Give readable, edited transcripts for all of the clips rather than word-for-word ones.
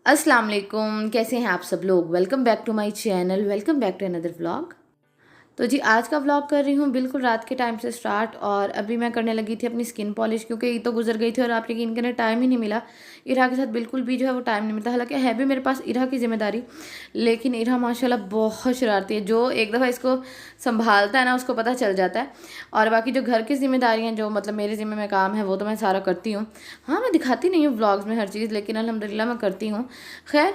अस्सलाम वालेकुम, कैसे हैं आप सब लोग। Welcome back to my channel, welcome back to another vlog. तो जी आज का व्लॉग कर रही हूँ बिल्कुल रात के टाइम से स्टार्ट। और अभी मैं करने लगी थी अपनी स्किन पॉलिश, क्योंकि ईद तो गुजर गई थी और आप यकीन करें टाइम ही नहीं मिला। इरा के साथ बिल्कुल भी जो है वो टाइम नहीं मिलता। हालांकि है भी मेरे पास इरा की जिम्मेदारी, लेकिन इरा माशाल्लाह बहुत शरारती है। जो एक दफ़ा इसको संभालता है ना उसको पता चल जाता है। और बाकी जो घर की जिम्मेदारियाँ जो मतलब मेरे ज़िम्मे में काम है वो तो मैं सारा करती हूँ। हाँ, मैं दिखाती नहीं हूँ व्लॉग्स में हर चीज़, लेकिन अल्हम्दुलिल्लाह मैं करती हूँ। खैर,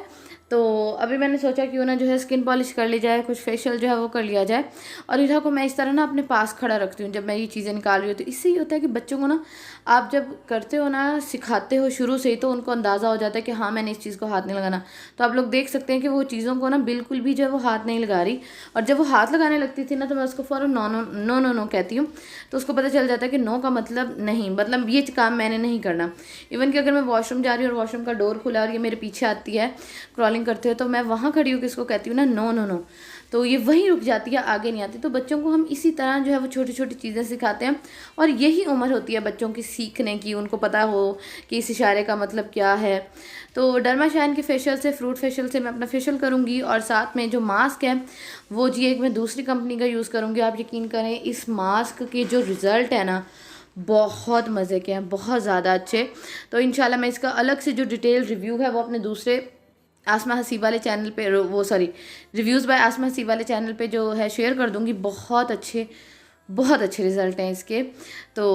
तो अभी मैंने सोचा क्यों ना जो है स्किन पॉलिश कर ली जाए, कुछ फेशियल जो है वो कर लिया जाए। और इरा को मैं इस तरह ना अपने पास खड़ा रखती हूँ जब मैं ये चीज़ें निकाल रही हूँ। तो इससे ये होता है कि बच्चों को ना आप जब करते हो ना, सिखाते हो शुरू से ही, तो उनको अंदाज़ा हो जाता है कि हाँ मैंने इस चीज़ को हाथ नहीं लगाना। तो आप लोग देख सकते हैं कि वो चीज़ों को ना बिल्कुल भी जो है वो हाथ नहीं लगा रही। और जब वो हाथ लगाने लगती थी ना तो मैं उसको फ़ौरन no no no no no कहती हूँ। तो उसको पता चल जाता है कि नो का मतलब नहीं, मतलब ये काम मैंने नहीं करना। इवन कि अगर मैं वॉशरूम जा रही हूँ और वॉशरूम का डोर खुला और ये मेरे पीछे आती है क्रॉलिंग करते हुए, तो मैं वहाँ खड़ी हूँ कि इसको कहती हूँ ना नो नो नो, तो ये वहीं रुक जाती है, आगे नहीं आती। तो बच्चों को हम इसी तरह जो है वो छोटी छोटी चीज़ें सिखाते हैं। और यही उम्र होती है बच्चों की सीखने की, उनको पता हो कि इस इशारे का मतलब क्या है। तो डर्मा शाइन के फेशियल से, फ्रूट फेशियल से मैं अपना फेशियल करूँगी। और साथ में जो मास्क है वो जी एक मैं दूसरी कंपनी का यूज़ करूँगी। आप यकीन करें इस मास्क के जो रिज़ल्ट है ना बहुत मज़े के हैं, बहुत ज़्यादा अच्छे। तो इंशाल्लाह मैं इसका अलग से जो डिटेल रिव्यू है वो अपने दूसरे आसमा हसीब वाले चैनल पे, वो सॉरी, रिव्यूज़ बाय आसमा हसीब वाले चैनल पे जो है शेयर कर दूँगी। बहुत अच्छे रिज़ल्ट हैं इसके। तो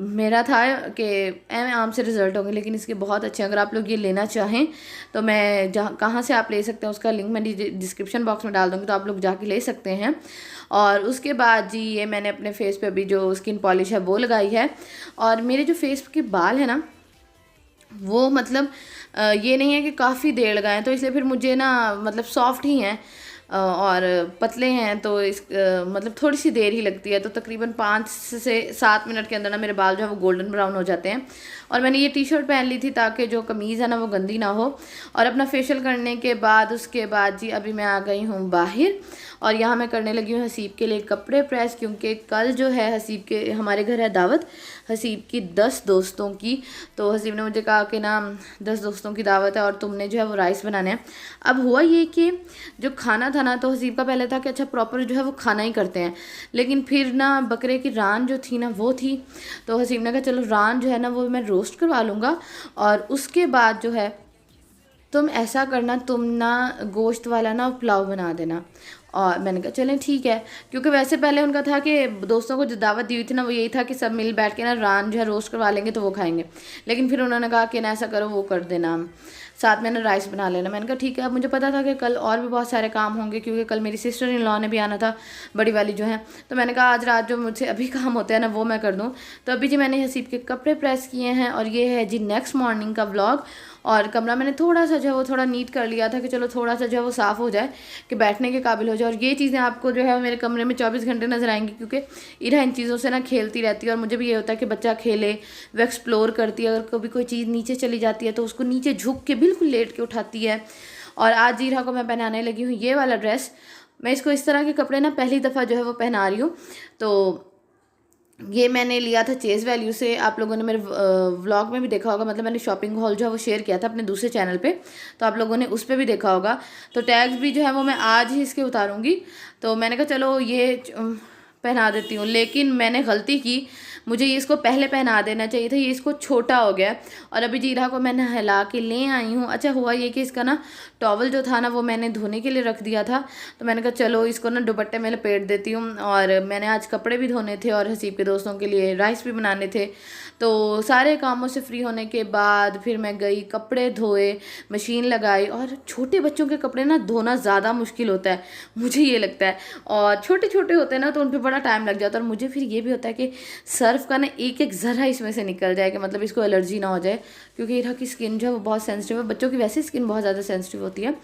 मेरा था कि आम से रिज़ल्ट होंगे, लेकिन इसके बहुत अच्छे हैं। अगर आप लोग ये लेना चाहें तो मैं जहाँ कहाँ से आप ले सकते हैं उसका लिंक मैं डिस्क्रिप्शन बॉक्स में डाल दूँगी, तो आप लोग जाके ले सकते हैं। और उसके बाद जी ये मैंने अपने फेस पे अभी जो स्किन पॉलिश है वो लगाई है। और मेरे जो फेस के बाल है ना वो मतलब ये नहीं है कि काफ़ी देर लगाएं, तो इसलिए फिर मुझे ना मतलब सॉफ्ट ही हैं और पतले हैं, तो मतलब थोड़ी सी देर ही लगती है। तो तकरीबन 5 से 7 मिनट के अंदर ना मेरे बाल जो है वो गोल्डन ब्राउन हो जाते हैं। और मैंने ये टी शर्ट पहन ली थी ताकि जो कमीज़ है ना वो गंदी ना हो। और अपना फेशियल करने के बाद उसके बाद जी अभी मैं आ गई हूँ बाहर। और यहाँ मैं करने लगी हूँ हसीब के लिए कपड़े प्रेस, क्योंकि कल जो है हसीब के हमारे घर है दावत, हसीब की 10 दोस्तों की। तो हसीब ने मुझे कहा कि ना 10 दोस्तों की दावत है और तुमने जो है वो राइस बनाने हैं। अब हुआ ये कि जो खाना था ना, तो हसीब का पहले था कि अच्छा प्रॉपर जो है वो खाना ही करते हैं, लेकिन फिर ना बकरे की रान जो थी ना वो थी। तो हसीब ने कहा चलो रान जो है ना वो मैं रोस्ट करवा लूँगा, और उसके बाद जो है तुम ऐसा करना, तुम ना गोश्त वाला ना पुलाव बना देना। और मैंने कहा चलें ठीक है, क्योंकि वैसे पहले उनका था कि दोस्तों को जो दावत दी हुई थी ना वो यही था कि सब मिल बैठ के ना रान जो है रोस्ट करवा लेंगे तो वो खाएंगे। लेकिन फिर उन्होंने कहा कि ना ऐसा करो, वो कर देना साथ में ना राइस बना लेना। मैंने कहा ठीक है। अब मुझे पता था कि कल और भी बहुत सारे काम होंगे, क्योंकि कल मेरी सिस्टर इन लॉ ने भी आना था, बड़ी वाली जो है। तो मैंने कहा आज रात जो मुझसे अभी काम होते हैं ना वो मैं कर दूँ। तो अभी जी मैंने हसीब के कपड़े प्रेस किए हैं और ये है जी नेक्स्ट मॉर्निंग का व्लॉग। और कमरा मैंने थोड़ा सा जो है वो थोड़ा नीट कर लिया था कि चलो थोड़ा सा जो है वो साफ़ हो जाए कि बैठने के काबिल हो जाए। और ये चीज़ें आपको जो है मेरे कमरे में 24 घंटे नज़र आएंगी, क्योंकि इरा इन चीज़ों से ना खेलती रहती है। और मुझे भी ये होता है कि बच्चा खेले, वो एक्सप्लोर करती है। अगर कभी कोई चीज़ नीचे चली जाती है तो उसको नीचे झुक के बिल्कुल लेट के उठाती है। और आज इरा को मैं पहनाने लगी हूँ ये वाला ड्रेस। मैं इसको इस तरह के कपड़े ना पहली दफ़ा जो है वो पहना रही हूँ। तो ये मैंने लिया था चेज़ वैल्यू से। आप लोगों ने मेरे व्लॉग में भी देखा होगा, मतलब मैंने शॉपिंग हॉल जो है वो शेयर किया था अपने दूसरे चैनल पे, तो आप लोगों ने उस पर भी देखा होगा। तो टैग्स भी जो है वो मैं आज ही इसके उतारूँगी। तो मैंने कहा चलो ये पहना देती हूँ, लेकिन मैंने गलती की, मुझे ये इसको पहले पहना देना चाहिए था, ये इसको छोटा हो गया। और अभी जीरा को मैं नहला के ले आई हूँ। अच्छा हुआ ये कि इसका ना टॉवल जो था ना वो मैंने धोने के लिए रख दिया था, तो मैंने कहा चलो इसको ना दुपट्टे में लपेट देती हूँ। और मैंने आज कपड़े भी धोने थे और हसीब के दोस्तों के लिए राइस भी बनाने थे। तो सारे कामों से फ्री होने के बाद फिर मैं गई, कपड़े धोए, मशीन लगाई। और छोटे बच्चों के कपड़े ना धोना ज़्यादा मुश्किल होता है, मुझे ये लगता है। और छोटे छोटे होते हैं ना तो उन पर बड़ा टाइम लग जाता है। और मुझे फिर ये भी होता है कि सर्फ का ना एक एक ज़रा इसमें से निकल जाए कि मतलब इसको एलर्जी ना हो जाए, क्योंकि इरा की स्किन जो है वो बहुत सेंसिटिव है। बच्चों की वैसे स्किन बहुत ज़्यादा सेंसिटिव होती है।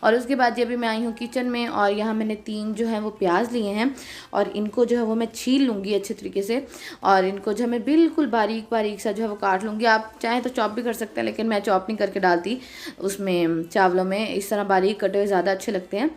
और उसके बाद जब भी मैं आई हूँ किचन में, और यहाँ मैंने 3 जो है वो प्याज लिए हैं और इनको जो है वो मैं छील लूँगी अच्छे तरीके से। और इनको जो है मैं बिल्कुल बारीक बारीक सा जो है वो काट लूँगी। आप चाहें तो चॉप भी कर सकते हैं, लेकिन मैं चॉप नहीं करके डालती उसमें चावलों में, इस तरह बारीक कटे हुए ज़्यादा अच्छे लगते हैं।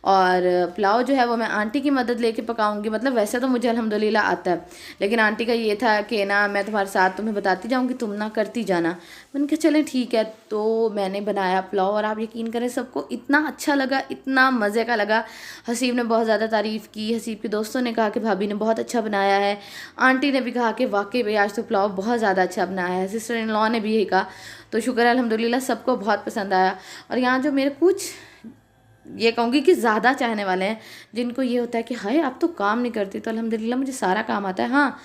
और पुलाव जो है वो मैं आंटी की मदद लेके पकाऊंगी। मतलब वैसे तो मुझे अल्हम्दुलिल्लाह आता है, लेकिन आंटी का ये था कि ना मैं तुम्हारे साथ तुम्हें बताती जाऊंगी, तुम ना करती जाना। मैंने कहा चलें ठीक है। तो मैंने बनाया पुलाव और आप यकीन करें सबको इतना अच्छा लगा, इतना मज़े का लगा। हसीब ने बहुत ज़्यादा तारीफ़ की, हसीब के दोस्तों ने कहा कि भाभी ने बहुत अच्छा बनाया है, आंटी ने भी कहा कि वाकई भाई आज तो पुलाव बहुत ज़्यादा अच्छा बनाया है, सिस्टर इन लॉ ने भी यही कहा। तो शुक्र है अल्हम्दुलिल्लाह सबको बहुत पसंद आया। और यहाँ जो मेरे कुछ ये कहूँगी कि ज़्यादा चाहने वाले हैं, जिनको ये होता है कि हाय आप तो काम नहीं करती, तो अल्हम्दुलिल्लाह मुझे सारा काम आता है। हाँ,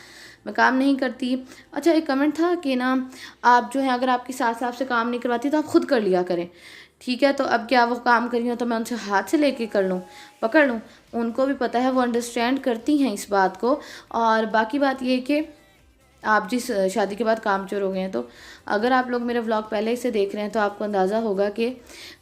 मैं काम नहीं करती। अच्छा, एक कमेंट था कि ना आप जो है अगर आपकी सास आपसे काम नहीं करवाती तो आप खुद कर लिया करें। ठीक है, तो अब क्या वो काम कर रही हो तो मैं उनसे हाथ से लेके कर लूँ, पकड़ लूँ? उनको भी पता है, वो अंडरस्टैंड करती हैं इस बात को। और बाकी बात ये कि आप जिस शादी के बाद कामचोर हो गए हैं, तो अगर आप लोग मेरे व्लॉग पहले से देख रहे हैं तो आपको अंदाज़ा होगा कि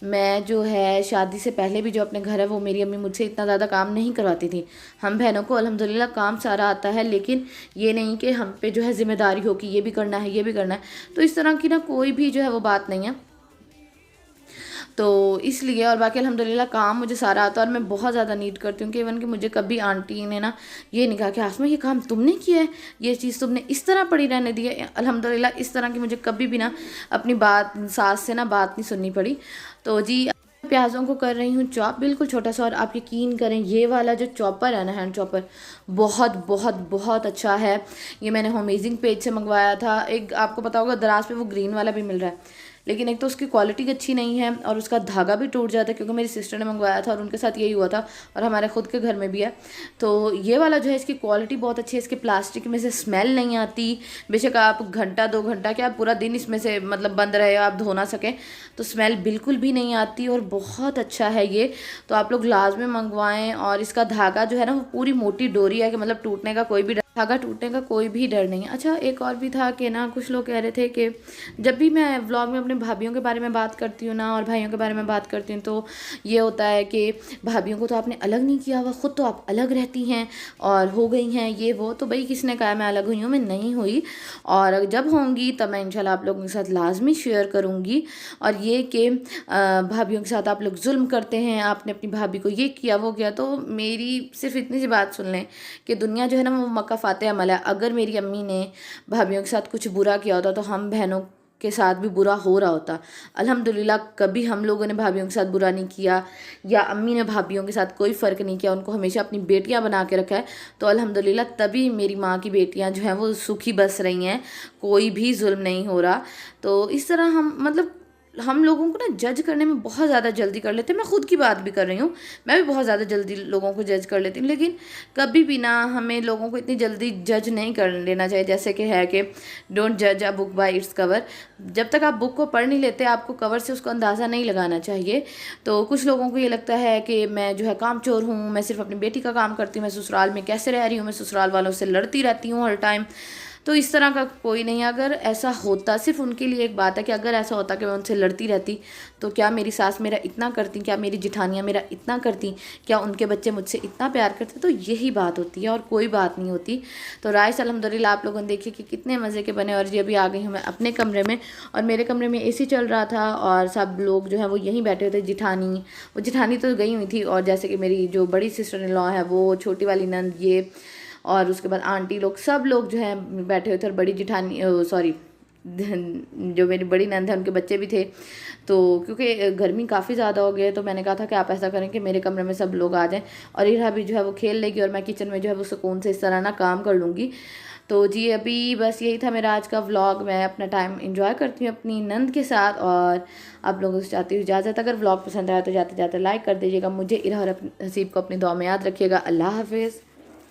मैं जो है शादी से पहले भी जो अपने घर है वो मेरी अम्मी मुझसे इतना ज़्यादा काम नहीं करवाती थी। हम बहनों को अल्हम्दुलिल्लाह काम सारा आता है, लेकिन ये नहीं कि हम पे जो है ज़िम्मेदारी हो कि ये भी करना है, ये भी करना है। तो इस तरह की ना कोई भी जो है वो बात नहीं है। तो इसलिए और बाकी अल्हम्दुलिल्लाह काम मुझे सारा आता है और मैं बहुत ज़्यादा नीड करती हूँ कि इवन कि मुझे कभी आंटी ने ना ये नहीं कहा कि आसमा ये काम तुमने किया है, ये चीज़ तुमने इस तरह पड़ी रहने दी है। अल्हम्दुलिल्लाह इस तरह की मुझे कभी भी ना अपनी बात सास से ना बात नहीं सुननी पड़ी। तो जी प्याज़ों को कर रही हूँ चॉप, बिल्कुल छोटा सा। और आप यकीन करें ये वाला जो चॉपर है ना, हैंड चॉपर, बहुत बहुत बहुत अच्छा है। ये मैंने होमेजिंग पेज से मंगवाया था। एक आपको पता होगा दराज पे वो ग्रीन वाला भी मिल रहा है, लेकिन एक तो उसकी क्वालिटी अच्छी नहीं है और उसका धागा भी टूट जाता है, क्योंकि मेरी सिस्टर ने मंगवाया था और उनके साथ यही हुआ था और हमारे खुद के घर में भी है। तो ये वाला जो है इसकी क्वालिटी बहुत अच्छी है, इसके प्लास्टिक में से स्मेल नहीं आती। बेशक आप घंटा 2 घंटा क्या पूरा दिन इसमें से मतलब बंद रहे, आप धो ना सकें, तो स्मेल बिल्कुल भी नहीं आती और बहुत अच्छा है ये। तो आप लोग लाजमी मंगवाएं। और इसका धागा जो है ना वो पूरी मोटी डोरी है कि मतलब टूटने का कोई भी धागा टूटने का कोई भी डर नहीं है। अच्छा, एक और भी था कि ना कुछ लोग कह रहे थे कि जब भी मैं व्लॉग में अपने भाभीयों के बारे में बात करती हूँ ना और भाइयों के बारे में बात करती हूँ, तो ये होता है कि भाभीयों को तो आपने अलग नहीं किया हुआ, ख़ुद तो आप अलग रहती हैं और हो गई हैं ये वो। तो भाई किसने कहा मैं अलग हुई हूँ? मैं नहीं हुई, और जब होंगी तब मैं इंशाल्लाह आप लोगों के साथ लाजमी शेयर करूँगी। और ये कि भाभीयों के साथ आप लोग जुल्म करते हैं, आपने अपनी भाभी को ये किया वो किया, तो मेरी सिर्फ इतनी सी बात सुन लें कि दुनिया जो है ना वो मक्का फाते अमल है। अगर मेरी अम्मी ने भाभीयों के साथ कुछ बुरा किया होता तो हम बहनों के साथ भी बुरा हो रहा होता। अल्हम्दुलिल्लाह कभी हम लोगों ने भाभीयों के साथ बुरा नहीं किया, या अम्मी ने भाभीयों के साथ कोई फ़र्क नहीं किया, उनको हमेशा अपनी बेटियां बना के रखा है। तो अल्हम्दुलिल्लाह तभी मेरी माँ की बेटियां जो हैं वो सुखी बस रही हैं, कोई भी जुल्म नहीं हो रहा। तो इस तरह हम मतलब हम लोगों को ना जज करने में बहुत ज़्यादा जल्दी कर लेते हैं। मैं खुद की बात भी कर रही हूँ, मैं भी बहुत ज़्यादा जल्दी लोगों को जज कर लेती हूँ, लेकिन कभी भी ना हमें लोगों को इतनी जल्दी जज नहीं कर लेना चाहिए। जैसे कि है कि डोंट जज a book by its cover. जब तक आप बुक को पढ़ नहीं लेते आपको कवर से उसको अंदाज़ा नहीं लगाना चाहिए। तो कुछ लोगों को ये लगता है कि मैं जो है कामचोर हूँ, मैं सिर्फ अपनी बेटी का काम करती हूँ, मैं ससुराल में कैसे रह रही हूँ, मैं ससुराल वालों से लड़ती रहती हूँ हर टाइम। तो इस तरह का कोई नहीं। अगर ऐसा होता, सिर्फ उनके लिए एक बात है कि अगर ऐसा होता कि मैं उनसे लड़ती रहती, तो क्या मेरी सास मेरा इतना करती, क्या मेरी जिठानियाँ मेरा इतना करती, क्या उनके बच्चे मुझसे इतना प्यार करते? तो यही बात होती है और कोई बात नहीं होती। तो राइस अल्हम्दुलिल्लाह आप लोगों ने देखिए कि कितने मज़े के बने। और ये अभी आ गई हूँ मैं अपने कमरे में, और मेरे कमरे में एसी चल रहा था और सब लोग जो है वो यहीं बैठे हुए थे। जिठानी तो गई हुई थी, और जैसे कि मेरी जो बड़ी सिस्टर इन लॉ है वो, छोटी वाली नंद ये, और उसके बाद आंटी लोग, सब लोग जो हैं बैठे हुए थे। और बड़ी जिठानी सॉरी जो मेरी बड़ी नंद है उनके बच्चे भी थे। तो क्योंकि गर्मी काफ़ी ज़्यादा हो गई है, तो मैंने कहा था कि आप ऐसा करें कि मेरे कमरे में सब लोग आ जाएं और इरा भी जो है वो खेल लेगी और मैं किचन में जो है वो सुकून से इस तरह ना काम कर लूँगी। तो जी अभी बस यही था मेरा आज का व्लॉग। मैं अपना टाइम एंजॉय करती हूँ अपनी नंद के साथ, और आप लोगों से चाहती हूँ इजाज़त। अगर व्लॉग पसंद आया तो जाते जाते लाइक कर दीजिएगा मुझे, इरा और हसीब को अपनी दुआ में याद रखिएगा। अल्लाह हाफिज़।